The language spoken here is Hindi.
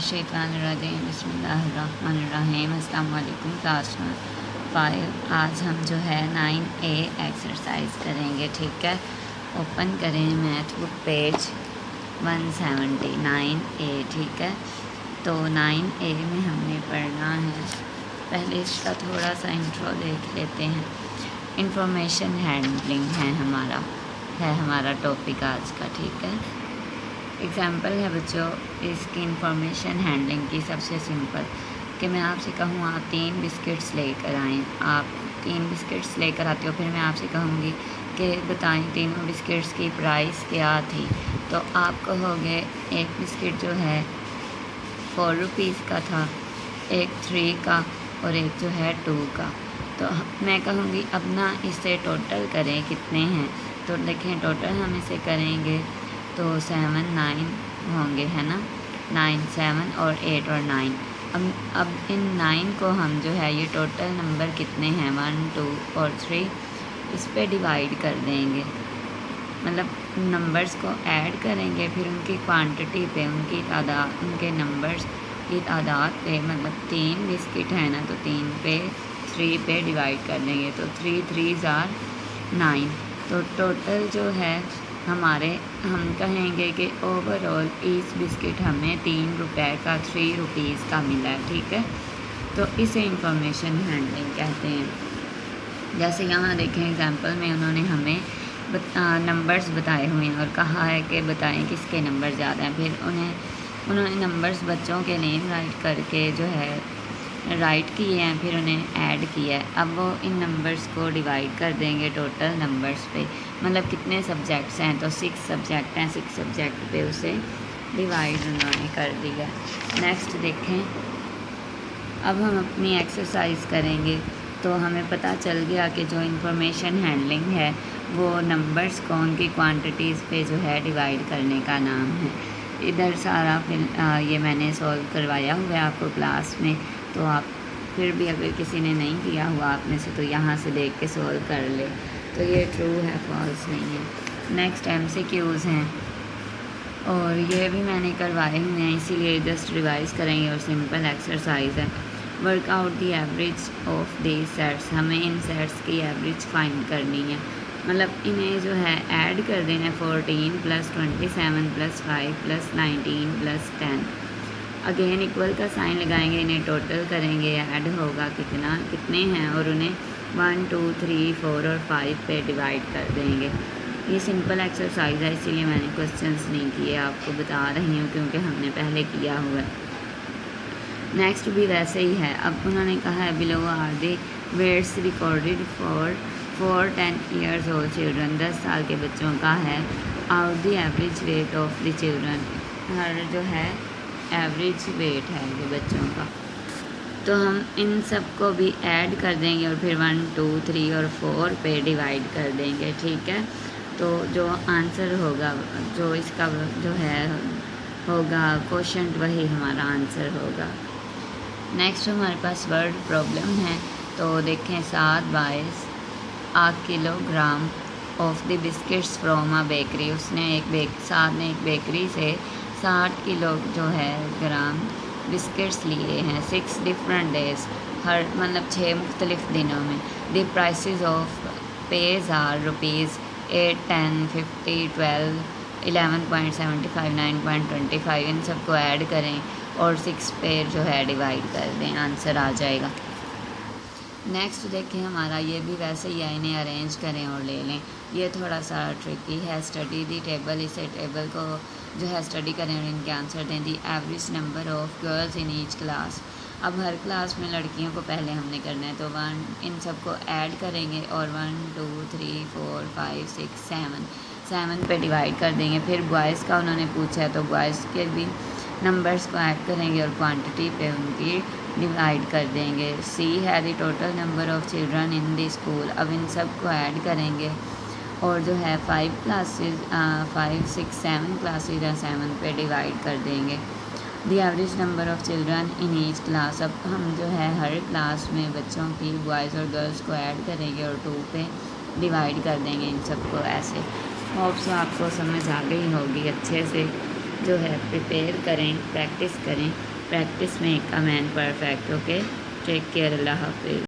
मिनश्शैतानिर्रजीम बिस्मिल्लाहिर्रहमानिर्रहीम। अस्सलाम वालेकुम क्लास 5। आज हम जो है 9A एक्सरसाइज करेंगे, ठीक है। ओपन करें मैथ बुक पेज 170 9A, ठीक है। तो 9A में हमने पढ़ना है, पहले इसका थोड़ा सा इंट्रो देख लेते हैं। इंफॉर्मेशन हैंडलिंग है हमारा टॉपिक आज का, ठीक है। एग्ज़ाम्पल है बच्चों इसकी इंफॉर्मेशन हैंडलिंग की। सबसे सिंपल कि मैं आपसे कहूँ आप 3 बिस्किट्स लेकर आएँ, आप 3 बिस्किट्स लेकर आते हो, फिर मैं आपसे कहूँगी कि बताएं तीनों बिस्किट्स की प्राइस क्या थी। तो आप कहोगे एक बिस्किट जो है 4 रुपीज़ का था, एक 3 का और एक जो है 2 का। तो मैं कहूँगी अब ना इसे टोटल करें कितने हैं। तो देखें टोटल हम इसे करेंगे तो 7 9 होंगे, है ना। 9 7 और 8 और 9। अब इन 9 को हम जो है ये टोटल नंबर कितने हैं 1 2 और 3, इस पे डिवाइड कर देंगे। मतलब नंबर्स को ऐड करेंगे, फिर उनकी क्वांटिटी पे, उनकी तादाद, उनके नंबर्स की तादाद पे, मतलब 3 बिस्किट है ना तो 3 पे 3 पे डिवाइड कर देंगे। तो 3 3s are 9। तो टोटल जो है हम कहेंगे कि ओवरऑल ईच बिस्किट हमें 3 रुपए का 3 रुपीज़ का मिला है, ठीक है। तो इसे इंफॉर्मेशन हैंडलिंग कहते हैं। जैसे यहाँ देखें एग्जांपल में उन्होंने हमें नंबर्स बताए हुए हैं और कहा है कि बताएं किसके नंबर ज़्यादा हैं। फिर उन्होंने नंबर्स बच्चों के नेम राइट करके जो है राइट किए हैं, फिर उन्हें ऐड किया है। अब वो इन नंबर्स को डिवाइड कर देंगे टोटल नंबर्स पे, मतलब कितने सब्जेक्ट्स हैं तो 6 सब्जेक्ट हैं, 6 सब्जेक्ट पे उसे डिवाइड उन्होंने कर दिया। नेक्स्ट देखें, अब हम अपनी एक्सरसाइज करेंगे। तो हमें पता चल गया कि जो इंफॉर्मेशन हैंडलिंग है वो नंबर्स को उनकी क्वांटिटीज़ पे जो है डिवाइड करने का नाम है। इधर सारा ये मैंने सॉल्व करवाया हुआ है आपको क्लास में, तो आप फिर भी अगर किसी ने नहीं किया हुआ आप में से तो यहाँ से देख के सॉल्व कर ले। तो ये ट्रू है, फॉल्स नहीं है। नेक्स्ट MCQs हैं और ये भी मैंने करवाए हुए हैं, इसीलिए जस्ट रिवाइज करेंगे। और सिंपल एक्सरसाइज है, work out the average of the sets. हमें इन सेट्स की एवरेज फाइंड करनी है, मतलब इन्हें जो है ऐड कर देना है। 14 + 27 + 5 + 19 + 10। अगेन इक्वल का साइन लगाएंगे, इन्हें टोटल करेंगे, ऐड होगा कितने हैं और उन्हें 1 2 3 4 और 5 पे डिवाइड कर देंगे। ये सिंपल एक्सरसाइज है, इसीलिए मैंने क्वेश्चंस नहीं किए, आपको बता रही हूँ क्योंकि हमने पहले किया हुआ है। नेक्स्ट भी वैसे ही है। अब उन्होंने कहा है below are the weights recorded for 10 years old children. 10 साल के बच्चों का है out the average weight of the children. हर जो है एवरेज वेट है ये बच्चों का। तो हम इन सब को भी ऐड कर देंगे और फिर 1 2 3 और 4 पे डिवाइड कर देंगे, ठीक है। तो जो आंसर होगा, जो इसका जो है होगा क्वोशंट, वही हमारा आंसर होगा। नेक्स्ट हमारे पास वर्ड प्रॉब्लम है। तो देखें 7 buys a kilogram of the biscuits from a bakery. उसने एक बेकरी से 60 किलो जो है ग्राम बिस्किट्स लिए हैं 6 डिफरेंट डेज, हर मतलब 6 मुख्तलिफ दिनों में। The prices of page are rupees 8 10 50 12 11.75 9.25। इन सबको ऐड करें और 6 पे जो है डिवाइड कर दें, आंसर आ जाएगा। नेक्स्ट देखें हमारा ये भी वैसे ही है, इन्हें अरेंज करें और ले लें। ये थोड़ा सा ट्रिकी है। स्टडी दी टेबल, इसे टेबल को जो है स्टडी करें और इनके आंसर दें। The average number of girls in each class. अब हर क्लास में लड़कियों को पहले हमने करना है, तो 1 इन सबको ऐड करेंगे और 1 2 3 4 5 6 7 पे डिवाइड कर देंगे। फिर बॉयज़ का उन्होंने पूछा है तो बॉयज़ के भी नंबर्स को ऐड करेंगे और क्वांटिटी पे उनकी डिवाइड कर देंगे। सी है the total number of children in the school. अब इन सब को ऐड करेंगे और जो है 5 क्लासेस 5 6 7 क्लासेज है 7 पे डिवाइड कर देंगे। The average number of children in each class. अब हम जो है हर क्लास में बच्चों की बॉयज़ और गर्ल्स को ऐड करेंगे और 2 पे डिवाइड कर देंगे इन सबको ऐसे। होप्स आपको समझ आ गई होगी। अच्छे से जो है प्रिपेयर करें, प्रैक्टिस करें practice make a man perfect. Okay, take care, अल्लाह हाफिज़।